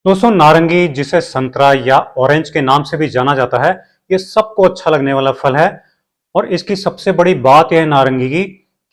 दोस्तों, नारंगी जिसे संतरा या ऑरेंज के नाम से भी जाना जाता है, ये सबको अच्छा लगने वाला फल है। और इसकी सबसे बड़ी बात यह है नारंगी की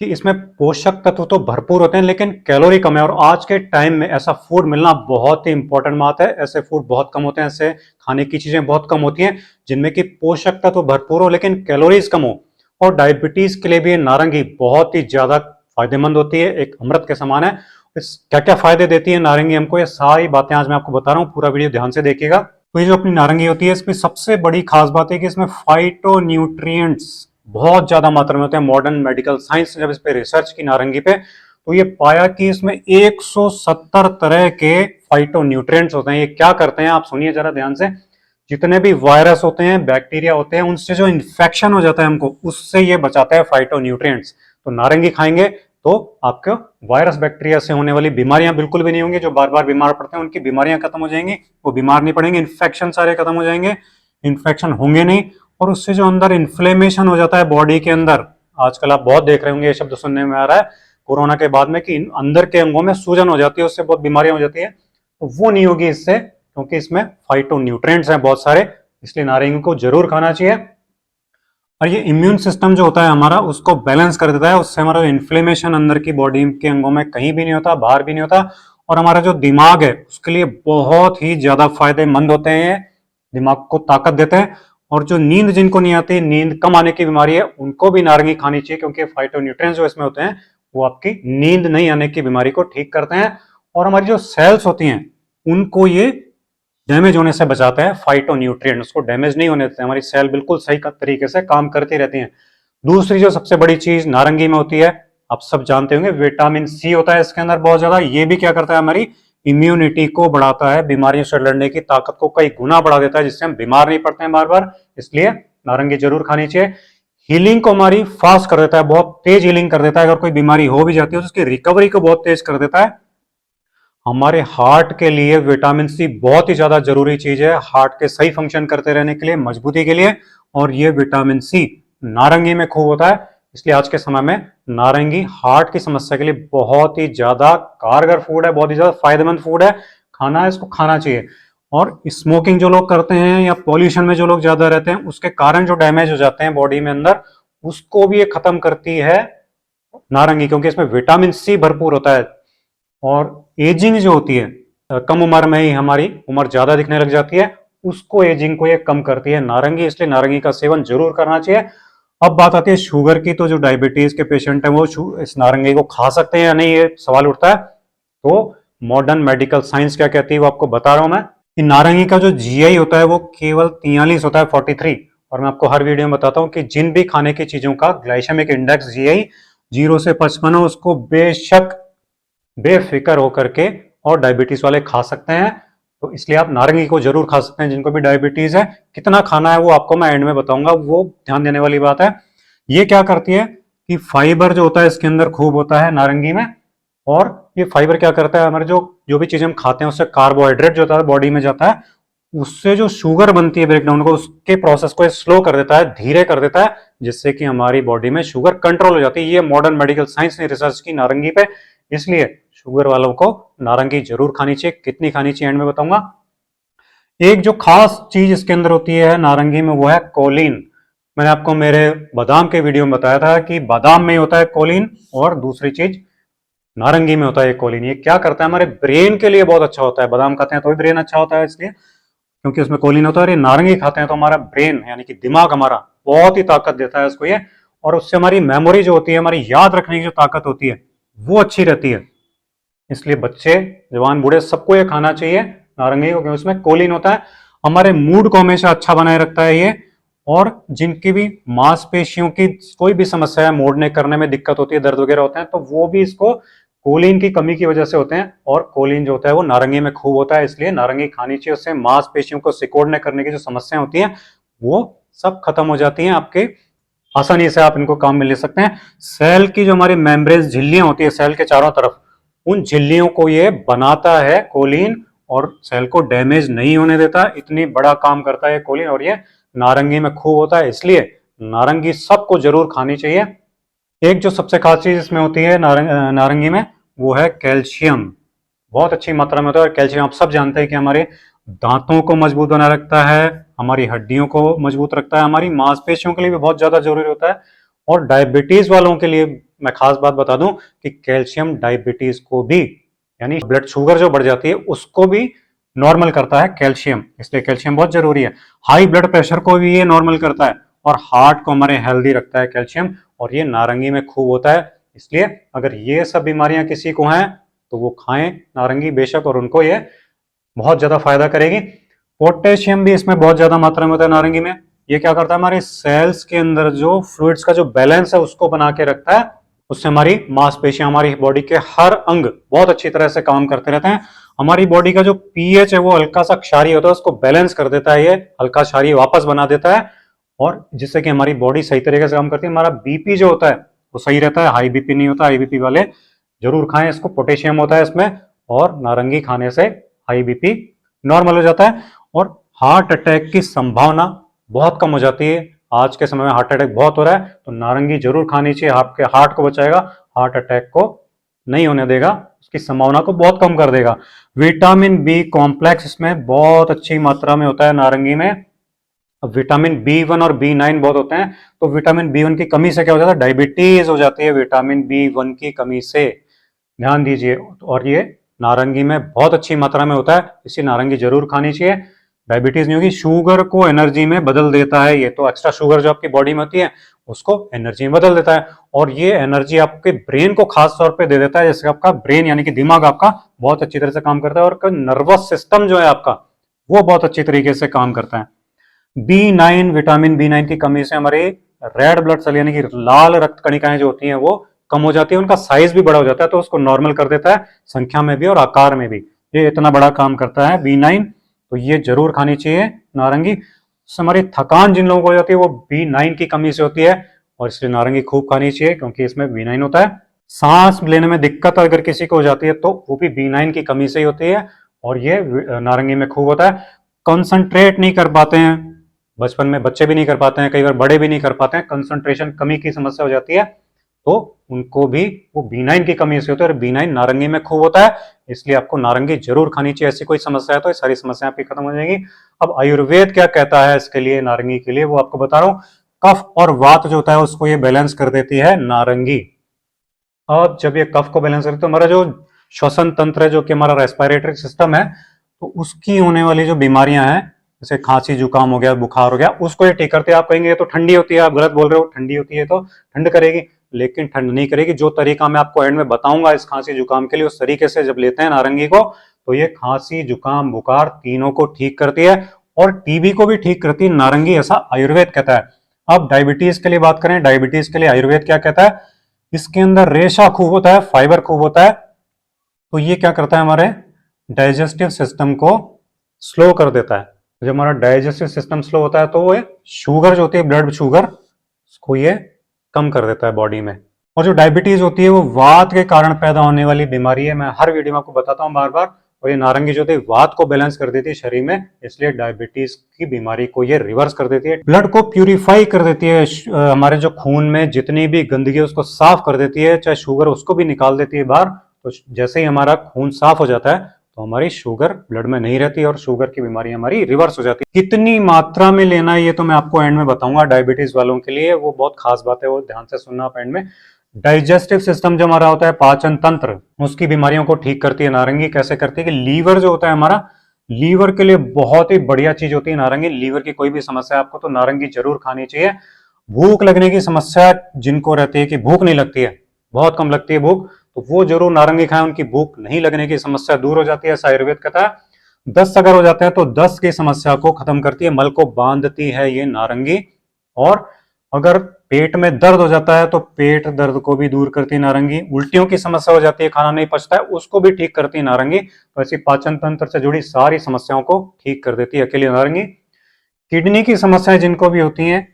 कि इसमें पोषक तत्व तो भरपूर होते हैं लेकिन कैलोरी कम है। और आज के टाइम में ऐसा फूड मिलना बहुत ही इंपॉर्टेंट बात है। ऐसे फूड बहुत कम होते हैं, ऐसे खाने की चीजें बहुत कम होती हैं जिनमें कि पोषक तत्व भरपूर हो लेकिन कैलोरीज कम हो। और डायबिटीज के लिए भी नारंगी बहुत ही ज्यादा फायदेमंद होती है, एक अमृत के समान है। क्या क्या फायदे देती है नारंगी हमको, ये सारी बातें आज मैं आपको बता रहा हूँ। पूरा वीडियो ध्यान से देखिएगा। तो ये जो अपनी नारंगी होती है, इसमें सबसे बड़ी खास बात है कि इसमें फाइटो न्यूट्रिएंट्स बहुत ज्यादा मात्रा में होते हैं। मॉडर्न मेडिकल साइंस ने जब इस पे रिसर्च की नारंगी पे, तो ये पाया कि इसमें 170 तरह के फाइटो न्यूट्रिएंट्स होते हैं। ये क्या करते हैं आप सुनिए जरा ध्यान से। जितने भी वायरस होते हैं, बैक्टीरिया होते हैं, उनसे जो इन्फेक्शन हो जाता है हमको, उससे ये बचाता है फाइटो न्यूट्रिएंट्स। तो नारंगी खाएंगे तो आपको वायरस बैक्टीरिया से होने वाली बीमारियां बिल्कुल भी नहीं होंगी। जो बार बार बीमार पड़ते हैं उनकी बीमारियां खत्म हो जाएंगी, वो बीमार नहीं पड़ेंगे। इन्फेक्शन सारे खत्म हो जाएंगे, इन्फेक्शन होंगे नहीं। और उससे जो अंदर इन्फ्लेमेशन हो जाता है बॉडी के अंदर, आजकल आप बहुत देख रहे होंगे ये शब्द सुनने में आ रहा है कोरोना के बाद में कि अंदर के अंगों में सूजन हो जाती है, उससे बहुत बीमारियां हो जाती है। तो वो नहीं होगी इससे, क्योंकि इसमें फाइटो न्यूट्रिएंट्स हैं बहुत सारे। इसलिए नारंगी को जरूर खाना चाहिए। और ये इम्यून सिस्टम जो होता है हमारा, उसको बैलेंस कर देता है। उससे हमारा इन्फ्लेमेशन अंदर की बॉडी के अंगों में कहीं भी नहीं होता, बाहर भी नहीं होता। और हमारा जो दिमाग है उसके लिए बहुत ही ज्यादा फायदेमंद होते हैं, दिमाग को ताकत देते हैं। और जो नींद जिनको नहीं आती, नींद कम आने की बीमारी है, उनको भी नारंगी खानी चाहिए, क्योंकि फाइटोन्यूट्रिएंट्स जो इसमें होते हैं वो आपकी नींद नहीं आने की बीमारी को ठीक करते हैं। और हमारी जो सेल्स होती हैं उनको ये डैमेज होने से बचाता है। फाइटो न्यूट्रिएंट उसको डैमेज नहीं होने देते, हमारी सेल बिल्कुल सही तरीके से काम करती रहती हैं। दूसरी जो सबसे बड़ी चीज नारंगी में होती है, आप सब जानते होंगे, विटामिन सी होता है इसके अंदर बहुत ज्यादा। ये भी क्या करता है, हमारी इम्यूनिटी को बढ़ाता है, बीमारियों से लड़ने की ताकत को कई गुना बढ़ा देता है, जिससे हम बीमार नहीं पड़ते हैं बार बार। इसलिए नारंगी जरूर खानी चाहिए। हीलिंग को हमारी फास्ट कर देता है, बहुत तेज हीलिंग कर देता है। अगर कोई बीमारी हो भी जाती है तो उसकी रिकवरी को बहुत तेज कर देता है। हमारे हार्ट के लिए विटामिन सी बहुत ही ज्यादा जरूरी चीज है, हार्ट के सही फंक्शन करते रहने के लिए, मजबूती के लिए। और ये विटामिन सी नारंगी में खूब होता है। इसलिए आज के समय में नारंगी हार्ट की समस्या के लिए बहुत ही ज्यादा कारगर फूड है, बहुत ही ज्यादा फायदेमंद फूड है। खाना है, इसको खाना चाहिए। और स्मोकिंग जो लोग करते हैं या पॉल्यूशन में जो लोग ज्यादा रहते हैं, उसके कारण जो डैमेज हो जाते हैं बॉडी में अंदर, उसको भी ये खत्म करती है नारंगी, क्योंकि इसमें विटामिन सी भरपूर होता है। और एजिंग जो होती है, कम उम्र में ही हमारी उम्र ज्यादा दिखने लग जाती है, उसको एजिंग को ये कम करती है नारंगी। इसलिए नारंगी का सेवन जरूर करना चाहिए। अब बात आती है शुगर की, तो जो डायबिटीज के पेशेंट हैं वो इस नारंगी को खा सकते हैं या नहीं, ये सवाल उठता है। तो मॉडर्न मेडिकल साइंस क्या कहती है वो आपको बता रहा हूं मैं। कि नारंगी का जो जीआई होता है वो केवल 43 होता है, 43। और मैं आपको हर वीडियो में बताता हूं कि जिन भी खाने की चीजों का ग्लाइसेमिक इंडेक्स जीआई 0 से 55 हो, उसको बेशक बेफिक्र होकर के और डायबिटीज वाले खा सकते हैं। तो इसलिए आप नारंगी को जरूर खा सकते हैं जिनको भी डायबिटीज है। कितना खाना है वो आपको मैं एंड में बताऊंगा, वो ध्यान देने वाली बात है। ये क्या करती है कि फाइबर जो होता है इसके अंदर खूब होता है नारंगी में। और ये फाइबर क्या करता है, हमारे जो जो भी चीजें हम खाते हैं उससे कार्बोहाइड्रेट जो होता है बॉडी में जाता है, उससे जो शुगर बनती है ब्रेकडाउन को, उसके प्रोसेस को स्लो कर देता है, धीरे कर देता है, जिससे कि हमारी बॉडी में शुगर कंट्रोल हो जाती है। ये मॉडर्न मेडिकल साइंस ने रिसर्च की नारंगी पे। इसलिए शुगर वालों को नारंगी जरूर खानी चाहिए। कितनी खानी चाहिए एंड में बताऊंगा। एक जो खास चीज इसके अंदर होती है नारंगी में, वो है कोलिन। मैंने आपको मेरे बादाम के वीडियो में बताया था कि बादाम में होता है कोलिन, और दूसरी चीज नारंगी में होता है कोलिन। ये क्या करता है, हमारे ब्रेन के लिए बहुत अच्छा होता है। बादाम खाते हैं तो भी ब्रेन अच्छा होता है इसलिए, क्योंकि उसमें कोलिन होता है। और ये नारंगी खाते हैं तो हमारा ब्रेन यानी कि दिमाग हमारा बहुत ही ताकत देता है उसको ये। और उससे हमारी मेमोरी जो होती है, हमारी याद रखने की जो ताकत होती है, वो अच्छी रहती है। इसलिए बच्चे, जवान, बूढ़े, सबको ये खाना चाहिए नारंगी को, क्योंकि उसमें कोलिन होता है। हमारे मूड को हमेशा अच्छा बनाए रखता है ये। और जिनकी भी मांसपेशियों की कोई भी समस्या है, मोड़ने करने में दिक्कत होती है, दर्द वगैरह होते हैं, तो वो भी इसको कोलिन की कमी की वजह से होते हैं। और कोलिन जो होता है वो नारंगी में खूब होता है, इसलिए नारंगी खानी चाहिए। उससे मांसपेशियों को सिकोड़ने करने की जो समस्या होती है वो सब खत्म हो जाती हैं आपके, आसानी से आप इनको काम में ले सकते हैं। सेल की जो हमारी मेम्ब्रेन झिल्लियां होती है सेल के चारों तरफ, उन झिल्लियों को ये बनाता है कोलिन, और सेल को डैमेज नहीं होने देता। इतनी बड़ा काम करता है कोलिन, और ये नारंगी में खूब होता है। इसलिए नारंगी सबको जरूर खानी चाहिए। एक जो सबसे खास चीज इसमें होती है नारंगी में, वो है कैल्शियम। बहुत अच्छी मात्रा में होता है। और कैल्शियम आप सब जानते हैं कि हमारे दांतों को मजबूत बनाए रखता है, हमारी हड्डियों को मजबूत रखता है, हमारी मांसपेशियों के लिए भी बहुत ज्यादा जरूरी होता है। और डायबिटीज वालों के लिए मैं खास बात बता दूं कि कैल्शियम डायबिटीज को भी, यानी ब्लड शुगर जो बढ़ जाती है उसको भी नॉर्मल करता है कैल्शियम, इसलिए कैल्शियम बहुत जरूरी है। हाई ब्लड प्रेशर को भी ये नॉर्मल करता है और हार्ट को हमारे हेल्दी रखता है कैल्शियम, और ये नारंगी में खूब होता है। इसलिए अगर ये सब बीमारियां किसी को हैं तो वो खाएं नारंगी बेशक, और उनको ये बहुत ज्यादा फायदा करेगी। पोटेशियम भी इसमें बहुत ज्यादा मात्रा में होता है नारंगी में। ये क्या करता है, हमारे सेल्स के अंदर जो फ्लूइड्स का जो बैलेंस है उसको बना के रखता है। उससे हमारी मांसपेशियां, हमारी बॉडी के हर अंग बहुत अच्छी तरह से काम करते रहते हैं। हमारी बॉडी का जो पीएच है वो हल्का सा क्षारीय होता है, उसको बैलेंस कर देता है, ये हल्का क्षारीय वापस बना देता है, और जिससे कि हमारी बॉडी सही तरीके से काम करती है। हमारा बीपी जो होता है वो सही रहता है, हाई बीपी नहीं होता। हाई बीपी वाले जरूर खाएं इसको, पोटेशियम होता है इसमें, और नारंगी खाने से हाई बीपी नॉर्मल हो जाता है और हार्ट अटैक की संभावना बहुत कम हो जाती है। आज के समय में हार्ट अटैक बहुत हो रहा है, तो नारंगी जरूर खानी चाहिए। आपके हार्ट को बचाएगा, हार्ट अटैक को नहीं होने देगा, उसकी संभावना को बहुत कम कर देगा। विटामिन बी कॉम्प्लेक्स इसमें बहुत अच्छी मात्रा में होता है नारंगी में। अब विटामिन बी 1 और बी 9 बहुत होते हैं, तो विटामिन बी 1 की कमी से क्या हो जाता है, डायबिटीज हो जाती है विटामिन बी 1 की कमी से, ध्यान दीजिए। और ये नारंगी में बहुत अच्छी मात्रा में होता है, इसलिए नारंगी जरूर खानी चाहिए। डायबिटीज नहीं होगी, शुगर को एनर्जी में बदल देता है ये, तो एक्स्ट्रा शुगर जो आपकी बॉडी में होती है उसको एनर्जी में बदल देता है, और ये एनर्जी आपके ब्रेन को खास तौर पे दे देता है। जैसे आपका ब्रेन यानी कि दिमाग आपका बहुत अच्छी तरह से काम करता है, और नर्वस सिस्टम जो है आपका वो बहुत अच्छी तरीके से काम करता है। विटामिन बी 9 की कमी से हमारे रेड ब्लड सेल यानी कि लाल रक्त कणिकाएं जो होती हैं वो कम हो जाती है, उनका साइज भी बड़ा हो जाता है, तो उसको नॉर्मल कर देता है संख्या में भी और आकार में भी। ये इतना बड़ा काम करता है बी 9, तो ये जरूर खानी चाहिए नारंगी। हमारी थकान जिन लोगों को हो जाती है वो बी 9 की कमी से होती है, और इसलिए नारंगी खूब खानी चाहिए क्योंकि इसमें बी 9 होता है। सांस लेने में दिक्कत अगर किसी को हो जाती है तो वो भी बी 9 की कमी से ही होती है, और ये नारंगी में खूब होता है। कंसंट्रेट नहीं कर पाते हैं, बचपन में बच्चे भी नहीं कर पाते हैं, कई बार बड़े भी नहीं कर पाते हैं, कंसंट्रेशन कमी की समस्या हो जाती है, तो उनको भी वो बी 9 की कमी से होता है, और बी 9 नारंगी में खूब होता है, इसलिए आपको नारंगी जरूर खानी चाहिए। ऐसी कोई समस्या है तो ये सारी समस्या आपकी खत्म हो जाएगी। अब आयुर्वेद क्या कहता है इसके लिए, नारंगी के लिए, वो आपको बता रहा हूं। कफ और वात जो होता है उसको ये बैलेंस कर देती है नारंगी। अब जब ये कफ को बैलेंस करती है तो हमारा जो श्वसन तंत्र है, जो कि हमारा रेस्पिरेटरी सिस्टम है, तो उसकी होने वाली जो बीमारियां हैं, जैसे खांसी जुकाम हो गया, बुखार हो गया, उसको ये ठीक करते हैं। आप कहेंगे ये तो ठंडी होती है, आप गलत बोल रहे हो, ठंडी होती है तो ठंड करेगी, लेकिन ठंड नहीं करेगी। जो तरीका मैं आपको एंड में बताऊंगा इस खांसी जुकाम के लिए, उस तरीके से जब लेते हैं नारंगी को, तो ये खांसी जुकाम बुखार तीनों को ठीक करती है, और टीबी को भी ठीक करती है नारंगी, ऐसा आयुर्वेद कहता है। अब डायबिटीज के लिए बात करें, डायबिटीज के लिए आयुर्वेद क्या कहता है, इसके अंदर रेशा खूब होता है, फाइबर खूब होता है, तो ये क्या करता है, हमारे डाइजेस्टिव सिस्टम को स्लो कर देता है। जब हमारा डाइजेस्टिव सिस्टम स्लो होता है तो वो शुगर जो होती है, ब्लड शुगर, उसको ये कम कर देता है बॉडी में। और जो डायबिटीज होती है वो वात के कारण पैदा होने वाली बीमारी है, मैं हर वीडियो में आपको बताता हूँ बार बार। और ये नारंगी जो होती है वात को बैलेंस कर देती है शरीर में, इसलिए डायबिटीज की बीमारी को ये रिवर्स कर देती है। ब्लड को प्यूरिफाई कर देती है, हमारे जो खून में जितनी भी गंदगी है उसको साफ कर देती है, चाहे शुगर उसको भी निकाल देती है बाहर। तो जैसे ही हमारा खून साफ हो जाता है तो हमारी शुगर ब्लड में नहीं रहती और शुगर की बीमारी हमारी रिवर्स हो जाती है। कितनी मात्रा में लेना है ये तो मैं आपको एंड में बताऊंगा, डायबिटीज वालों के लिए वो बहुत खास बात है, वो ध्यान से सुनना आप एंड में। डाइजेस्टिव सिस्टम जो हमारा होता है, पाचन तंत्र, उसकी बीमारियों को ठीक करती है नारंगी। कैसे करती है कि लीवर जो होता है हमारा, लीवर के लिए बहुत ही बढ़िया चीज होती है नारंगी। लीवर की कोई भी समस्या आपको तो नारंगी जरूर खानी चाहिए। भूख लगने की समस्या जिनको रहती है कि भूख नहीं लगती है, बहुत कम लगती है भूख, तो वो जरूर नारंगी खाएं, उनकी भूख नहीं लगने की समस्या दूर हो जाती है, ऐसा आयुर्वेद कहता है। दस्त अगर हो जाते हैं तो दस्त की समस्या को खत्म करती है, मल को बांधती है ये नारंगी। और अगर पेट में दर्द हो जाता है तो पेट दर्द को भी दूर करती है नारंगी। उल्टियों की समस्या हो जाती है, खाना नहीं पचता है, उसको भी ठीक करती है नारंगी। तो ऐसी पाचन तंत्र से जुड़ी सारी समस्याओं को ठीक कर देती है अकेली नारंगी। किडनी की समस्याएं जिनको भी होती हैं,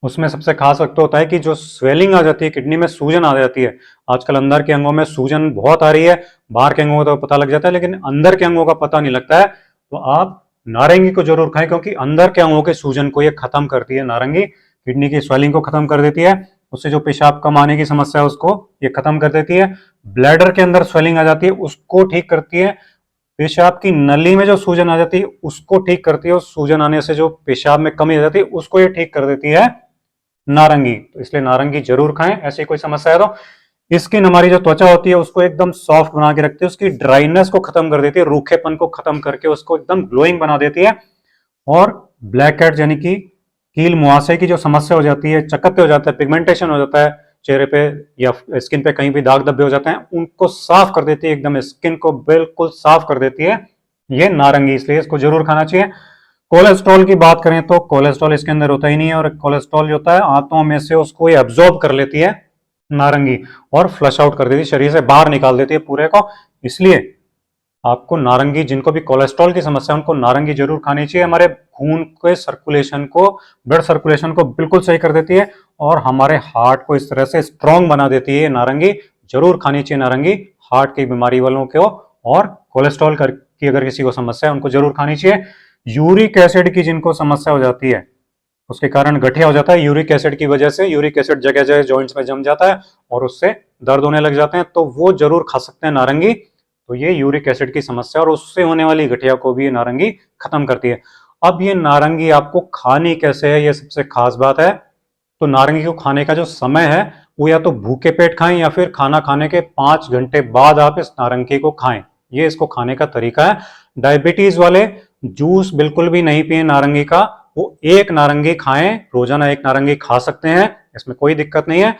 उसमें सबसे खास वक्त होता है कि जो स्वेलिंग आ जाती है, किडनी में सूजन आ जाती है। आजकल अंदर के अंगों में सूजन बहुत आ रही है, बाहर के अंगों का तो पता लग जाता है लेकिन अंदर के अंगों का पता नहीं लगता है, तो आप नारंगी को जरूर खाएं क्योंकि अंदर के अंगों के सूजन को ये खत्म करती है नारंगी, किडनी की स्वेलिंग को खत्म कर देती है। उससे जो पेशाब कम आने की समस्या है उसको ये खत्म कर देती है। ब्लैडर के अंदर स्वेलिंग आ जाती है उसको ठीक करती है। पेशाब की नली में जो सूजन आ जाती है उसको ठीक करती है, और सूजन आने से जो पेशाब में कमी आ जाती है उसको ये ठीक कर देती है नारंगी। तो इसलिए नारंगी जरूर खाएं, ऐसी कोई समस्या है तो। स्किन हमारी जो त्वचा होती है उसको एकदम सॉफ्ट बना के रखती है, उसकी ड्राइनेस को खत्म कर देती है, रूखेपन को खत्म करके उसको एकदम ग्लोइंग बना देती है। और ब्लैक हेड यानी कि कील मुहासे की जो समस्या हो जाती है, चकत्ते हो जाता है, पिगमेंटेशन हो जाता है चेहरे पे या स्किन पे, कहीं भी दाग धब्बे हो जाते हैं, उनको साफ कर देती है, एकदम स्किन को बिल्कुल साफ कर देती है ये नारंगी, इसलिए इसको जरूर खाना चाहिए। कोलेस्ट्रॉल की बात करें तो कोलेस्ट्रॉल इसके अंदर होता ही नहीं है, और कोलेस्ट्रॉल जो होता है आंतों में से उसको ये एब्जॉर्ब कर लेती है नारंगी, और फ्लश आउट कर देती है, शरीर से बाहर निकाल देती है पूरे को। इसलिए आपको नारंगी, जिनको भी कोलेस्ट्रॉल की समस्या है उनको नारंगी जरूर खानी चाहिए। हमारे खून के सर्कुलेशन को, ब्लड सर्कुलेशन को बिल्कुल सही कर देती है, और हमारे हार्ट को इस तरह से स्ट्रांग बना देती है नारंगी। जरूर खानी चाहिए नारंगी हार्ट की बीमारी वालों को, और कोलेस्ट्रॉल की अगर किसी को समस्या है उनको जरूर खानी चाहिए। यूरिक एसिड की जिनको समस्या हो जाती है, उसके कारण गठिया हो जाता है यूरिक एसिड की वजह से, यूरिक एसिड जगह जगह जॉइंट्स में जम जाता है और उससे दर्द होने लग जाते हैं, तो वो जरूर खा सकते हैं नारंगी। तो ये यूरिक एसिड की समस्या और उससे होने वाली गठिया को भी ये नारंगी खत्म करती है। अब ये नारंगी आपको खानी कैसे है, ये सबसे खास बात है। तो नारंगी को खाने का जो समय है वो या तो भूखे पेट खाएं या फिर खाना खाने के 5 घंटे बाद आप इस नारंगी को खाएं, ये इसको खाने का तरीका है। डायबिटीज वाले जूस बिल्कुल भी नहीं पिए नारंगी का, वो एक नारंगी खाएं, रोजाना एक नारंगी खा सकते हैं, इसमें कोई दिक्कत नहीं है।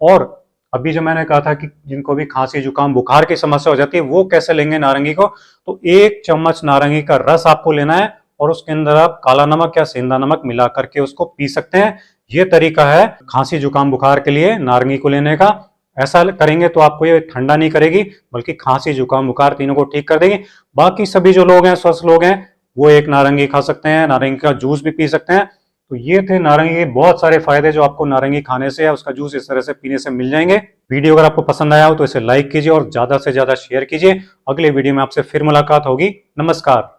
और अभी जो मैंने कहा था कि जिनको भी खांसी जुकाम बुखार की समस्या हो जाती है वो कैसे लेंगे नारंगी को, तो 1 चम्मच नारंगी का रस आपको लेना है और उसके अंदर आप काला नमक या सेंधा नमक मिला करके उसको पी सकते हैं। ये तरीका है खांसी जुकाम बुखार के लिए नारंगी को लेने का। ऐसा करेंगे तो आपको ये ठंडा नहीं करेगी बल्कि खांसी जुकाम बुखार तीनों को ठीक कर देगी। बाकी सभी जो लोग हैं, स्वस्थ लोग हैं, वो एक नारंगी खा सकते हैं, नारंगी का जूस भी पी सकते हैं। तो ये थे नारंगी के बहुत सारे फायदे जो आपको नारंगी खाने से या उसका जूस इस तरह से पीने से मिल जाएंगे। वीडियो अगर आपको पसंद आया हो तो इसे लाइक कीजिए और ज्यादा से ज्यादा शेयर कीजिए। अगले वीडियो में आपसे फिर मुलाकात होगी। नमस्कार।